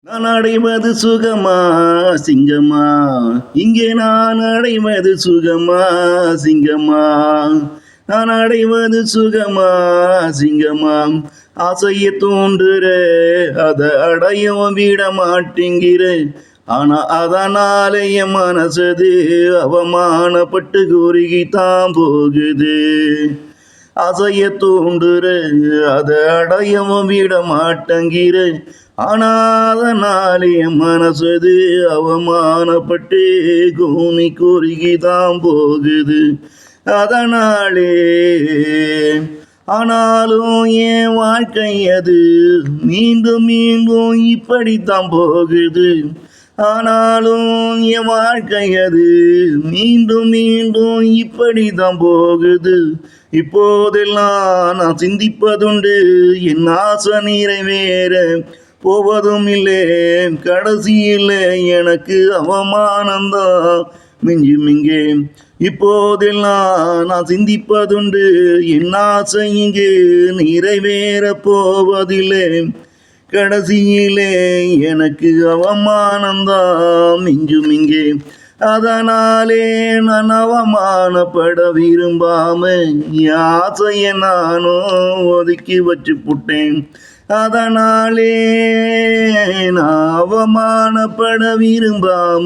நான் அடைவது சுகமா சிங்கமா, இங்கே நான் அடைவது சுகமா சிங்கமா, நான் அடைவது சுகமா சிங்கமா, ஆசையை தூண்டுற அத அடையவும் விட மாட்டேங்கிற, ஆனா அதனாலே என் மனசது அவமானப்பட்டு குறுகித்தான் போகுது. ஆசைய தூண்டுற அத அடையவும் விட மாட்டேங்கிற, ஆனாதனாலே மனசது அவமானப்பட்டு கூனி குறுகிதான் போகுது. அதனாலே ஆனாலும் என் வாழ்க்கை அது மீண்டும் மீண்டும் இப்படித்தான் போகுது. ஆனாலும் என் வாழ்க்கை அது மீண்டும் மீண்டும் இப்படிதான் போகுது. இப்போதெல்லாம் நான் சிந்திப்பதுண்டு, என் ஆசை நிறைவேற போவதும் இல்லை, கடைசியில் எனக்கு அவமானந்தான் மிஞ்சும் இங்கே. இப்போதெல்லாம் நான் சிந்திப்பதுண்டு, என் ஆசை இங்கே நிறைவேற போவதில்லை, கடைசியிலே எனக்கு அவமானந்தான் மிஞ்சும் இங்கே. அதனாலே நான் அவமானப்பட விரும்பாம ஆசைய நானும் ஒதுக்கி வச்சு புட்டேன். அதனாலே நான் அவமானப்பட விரும்பாம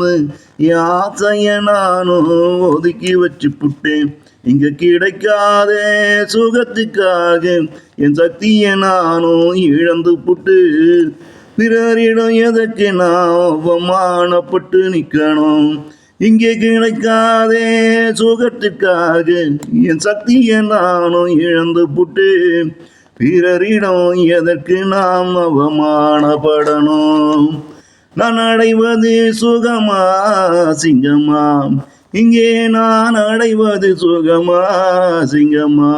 ஆசைய நானும் ஒதுக்கி வச்சு புட்டேன். இங்க கிடைக்காத சுகத்துக்காக என் சக்தியை நானும் இழந்து புட்டு, பிறரிடம் எதற்கு நான் அவமானப்பட்டு நிற்கணும். இங்கே கிடைக்காத சுகத்துக்காக என் சக்தியை நானும் இழந்து புட்டு, பிறரிடம் எதற்கு நாம் அவமானப்படணும். நான் அடைவது சுகமா சிங்கமா, இங்கே நான் அடைவது சுகமா சிங்கமா.